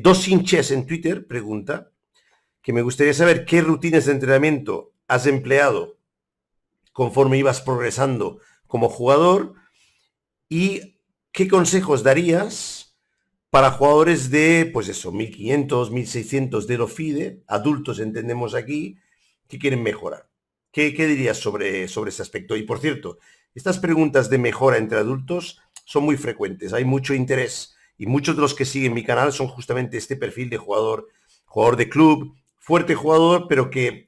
Dos hinchas en Twitter pregunta que me gustaría saber qué rutinas de entrenamiento has empleado conforme ibas progresando como jugador y qué consejos darías para jugadores de, pues eso, 1500, 1600 de FIDE, adultos entendemos aquí, que quieren mejorar. ¿Qué dirías sobre ese aspecto? Y por cierto, estas preguntas de mejora entre adultos son muy frecuentes, hay mucho interés y muchos de los que siguen mi canal son justamente este perfil de jugador de club, fuerte jugador, pero que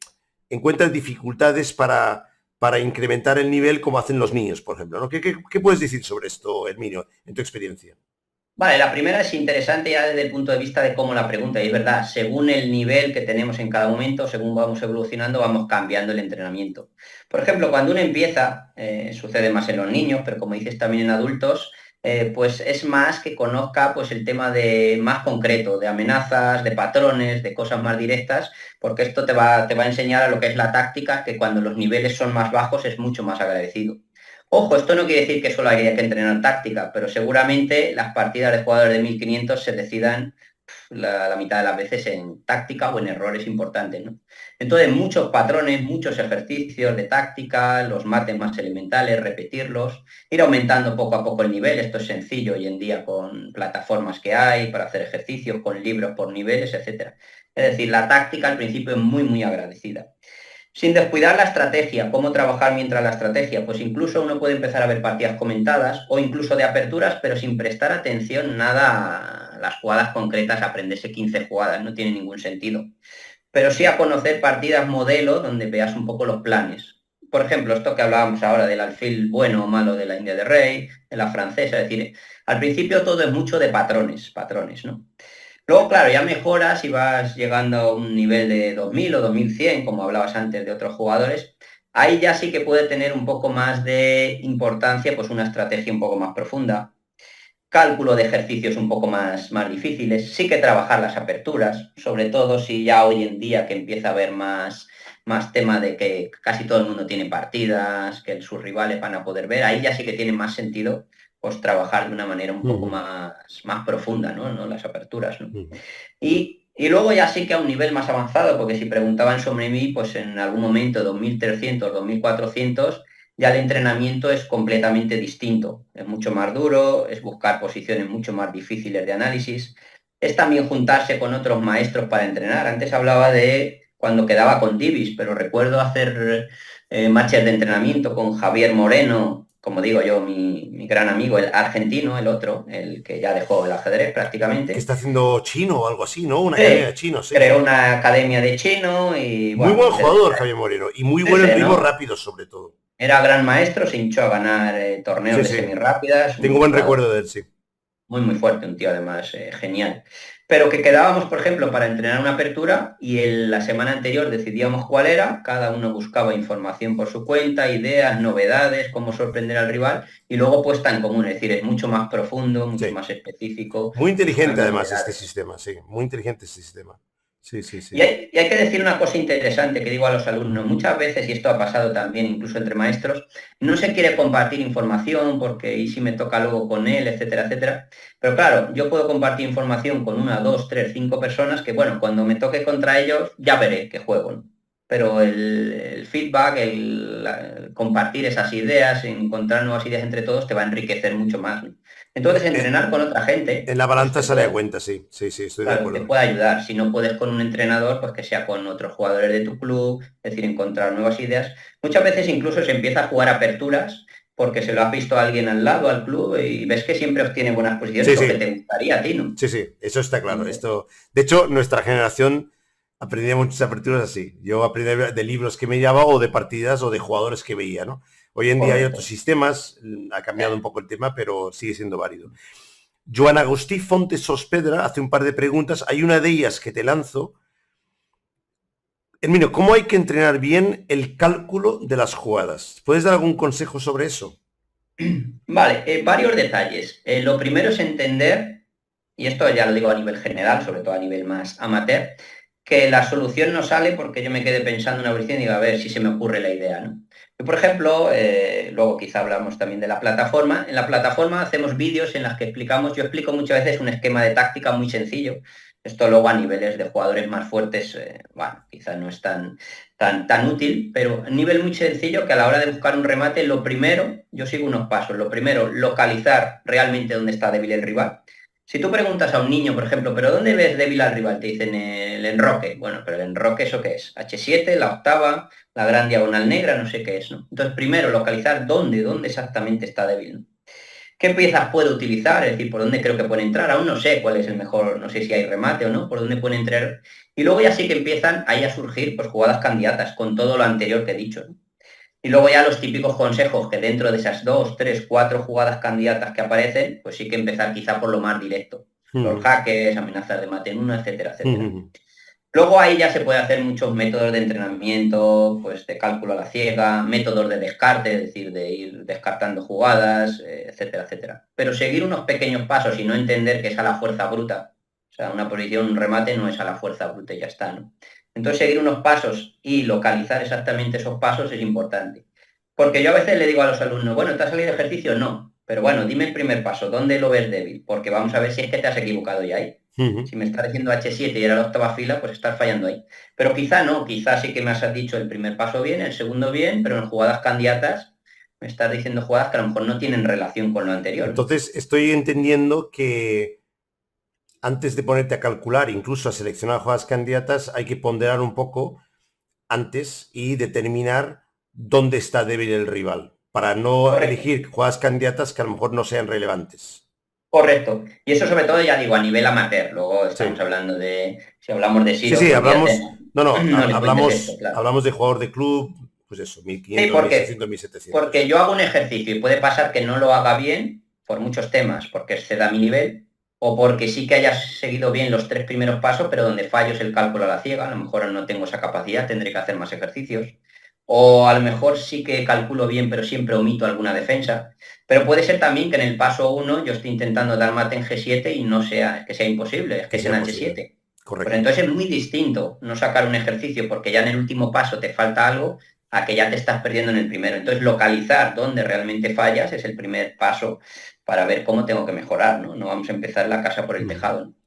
encuentran dificultades para incrementar el nivel como hacen los niños, por ejemplo, ¿no? ¿Qué puedes decir sobre esto, Herminio, en tu experiencia? Vale, la primera es interesante ya desde el punto de vista de cómo la pregunta, y es verdad, según el nivel que tenemos en cada momento, según vamos evolucionando, vamos cambiando el entrenamiento. Por ejemplo, cuando uno empieza, sucede más en los niños, pero como dices también en adultos, pues es más que conozca pues el tema de más concreto, de amenazas, de patrones, de cosas más directas, porque esto te va a enseñar a lo que es la táctica, que cuando los niveles son más bajos es mucho más agradecido. Ojo, esto no quiere decir que solo haya que entrenar táctica, pero seguramente las partidas de jugadores de 1500 se decidan la mitad de las veces en táctica o en errores importantes, ¿no? Entonces, muchos patrones, muchos ejercicios de táctica, los mates más elementales, repetirlos, ir aumentando poco a poco el nivel. Esto es sencillo hoy en día con plataformas que hay para hacer ejercicios, con libros por niveles, etcétera. Es decir, la táctica al principio es muy, muy agradecida. Sin descuidar la estrategia, cómo trabajar mientras la estrategia, pues incluso uno puede empezar a ver partidas comentadas o incluso de aperturas, pero sin prestar atención nada a las jugadas concretas, aprenderse 15 jugadas, no tiene ningún sentido. Pero sí a conocer partidas modelo donde veas un poco los planes. Por ejemplo, esto que hablábamos ahora del alfil bueno o malo de la India de Rey, de la francesa, es decir, al principio todo es mucho de patrones, ¿no? Luego, claro, ya mejoras y vas llegando a un nivel de 2000 o 2100, como hablabas antes de otros jugadores. Ahí ya sí que puede tener un poco más de importancia, pues una estrategia un poco más profunda, cálculo de ejercicios un poco más difíciles, sí que trabajar las aperturas, sobre todo si ya hoy en día que empieza a haber más tema de que casi todo el mundo tiene partidas, que sus rivales van a poder ver, ahí ya sí que tiene más sentido pues trabajar de una manera un Uh poco -huh, más profunda, ¿no? ¿No? Las aperturas, ¿no? uh -huh. Y luego ya sí que a un nivel más avanzado, porque si preguntaban sobre mí, pues en algún momento 2300, 2400, ya el entrenamiento es completamente distinto. Es mucho más duro, es buscar posiciones mucho más difíciles de análisis. Es también juntarse con otros maestros para entrenar. Antes hablaba de cuando quedaba con Divis, pero recuerdo hacer matches de entrenamiento con Javier Moreno, como digo yo, mi gran amigo, el argentino, el otro, el que ya dejó el ajedrez Que prácticamente. está haciendo chino o algo así, ¿no? Una academia de Sí, chino, sí, creó sí. una academia de chino y Muy bueno, buen jugador, Javier Moreno, y muy bueno en ese, ritmos ¿no? rápidos, sobre todo. Era gran maestro, se hinchó a ganar torneos Sí, de sí. semirrápidas, Tengo un buen jugador recuerdo de él, sí. muy, muy fuerte, un tío además genial. Pero que quedábamos, por ejemplo, para entrenar una apertura y la semana anterior decidíamos cuál era, cada uno buscaba información por su cuenta, ideas, novedades, cómo sorprender al rival y luego puesta en común, es decir, es mucho más profundo, mucho Sí. más específico, Muy hay inteligente, además, este novedades. sistema, sí. Muy inteligente este sistema. Sí, sí, Y sí. hay que decir una cosa interesante que digo a los alumnos, muchas veces, y esto ha pasado también incluso entre maestros, no se quiere compartir información porque y si me toca luego con él, etcétera, etcétera. Pero claro, yo puedo compartir información con una, dos, tres, cinco personas que, bueno, cuando me toque contra ellos ya veré qué juego, ¿no? Pero el feedback, el compartir esas ideas, encontrar nuevas ideas entre todos, te va a enriquecer mucho más, ¿no? Entonces, Eh, entrenar con otra en gente, la pues balanza te sale a puede, cuenta, sí. Sí, sí, estoy de claro, te acuerdo. puede ayudar. Si no puedes con un entrenador, pues que sea con otros jugadores de tu club, es decir, encontrar nuevas ideas. Muchas veces incluso se empieza a jugar aperturas porque se lo has visto a alguien al lado, al club, y ves que siempre obtiene buenas Sí, posiciones o que sí. te gustaría a ti, ¿no? Sí, sí, eso está claro. Entonces, Esto, de hecho, nuestra generación aprendía muchas aperturas así. Yo aprendí de libros que me llevaba o de partidas o de jugadores que veía, ¿no? Hoy en día hay otros correcto. sistemas, ha cambiado un poco el tema, pero sigue siendo válido. Joan Agustí Fontes Sospedra hace un par de preguntas. Hay una de ellas que te lanzo. Hermino, ¿cómo hay que entrenar bien el cálculo de las jugadas? ¿Puedes dar algún consejo sobre eso? Vale, varios detalles. Lo primero es entender, y esto ya lo digo a nivel general, sobre todo a nivel más amateur, que la solución no sale porque yo me quedé pensando una versión y digo, a ver si se me ocurre la idea, ¿no? Yo, por ejemplo, luego quizá hablamos también de la plataforma. En la plataforma hacemos vídeos en las que explicamos, yo explico muchas veces un esquema de táctica muy sencillo. Esto luego a niveles de jugadores más fuertes, bueno, quizás no es tan útil, pero a nivel muy sencillo que a la hora de buscar un remate, lo primero, yo sigo unos pasos. Lo primero, localizar realmente dónde está débil el rival. Si tú preguntas a un niño, por ejemplo, ¿pero dónde ves débil al rival? Te dicen el enroque. Bueno, pero el enroque, ¿eso qué es? H7, la octava, la gran diagonal negra, no sé qué es, ¿no? Entonces, primero, localizar dónde exactamente está débil, ¿no? ¿Qué piezas puedo utilizar? Es decir, ¿por dónde creo que puede entrar? Aún no sé cuál es el mejor, no sé si hay remate o no, por dónde puede entrar. Y luego ya sí que empiezan ahí a surgir pues, jugadas candidatas con todo lo anterior que he dicho, ¿no? Y luego ya los típicos consejos que dentro de esas dos, tres, cuatro jugadas candidatas que aparecen, pues sí que empezar quizá por lo más directo. Los Ujú, jaques, amenazas de mate en uno, etcétera, etcétera. ujú, Luego ahí ya se puede hacer muchos métodos de entrenamiento, pues de cálculo a la ciega, métodos de descarte, es decir, de ir descartando jugadas, etcétera, etcétera. Pero seguir unos pequeños pasos y no entender que es a la fuerza bruta. O sea, una posición, un remate no es a la fuerza bruta y ya está, ¿no? Entonces seguir unos pasos y localizar exactamente esos pasos es importante. Porque yo a veces le digo a los alumnos, bueno, ¿te ha salido ejercicio? No. Pero bueno, dime el primer paso, ¿dónde lo ves débil? Porque vamos a ver si es que te has equivocado ya ahí. ujú. Si me está diciendo H7 y era la octava fila, pues estás fallando ahí. Pero quizá no, quizá sí que me has dicho el primer paso bien, el segundo bien, pero en jugadas candidatas me estás diciendo jugadas que a lo mejor no tienen relación con lo anterior, ¿no? Entonces, estoy entendiendo que antes de ponerte a calcular, incluso a seleccionar jugadas candidatas, hay que ponderar un poco antes y determinar dónde está débil el rival, para no Correcto, elegir jugadas candidatas que a lo mejor no sean relevantes. correcto. Y eso sobre todo, ya digo, a nivel amateur. Luego estamos Sí, hablando de, si hablamos de sí, Siros, sí, pues olvídate, hablamos, no, no, no, no le cuentes esto, claro. hablamos de jugador de club, pues eso, mil Sí, quinientos mil porque, seiscientos mil porque setecientos yo hago un ejercicio y puede pasar que no lo haga bien por muchos temas, porque exceda mi nivel, o porque sí que haya seguido bien los tres primeros pasos, pero donde fallo es el cálculo a la ciega, a lo mejor no tengo esa capacidad, tendré que hacer más ejercicios. O a lo mejor sí que calculo bien, pero siempre omito alguna defensa. Pero puede ser también que en el paso uno yo esté intentando dar mate en G7 y no sea, que sea imposible, es que que es en sea posible. H7. Pero Correcto. entonces es muy distinto no sacar un ejercicio porque ya en el último paso te falta algo a que ya te estás perdiendo en el primero. Entonces, localizar dónde realmente fallas es el primer paso para ver cómo tengo que mejorar, ¿no? No vamos a empezar la casa por el Mm. tejado, ¿no?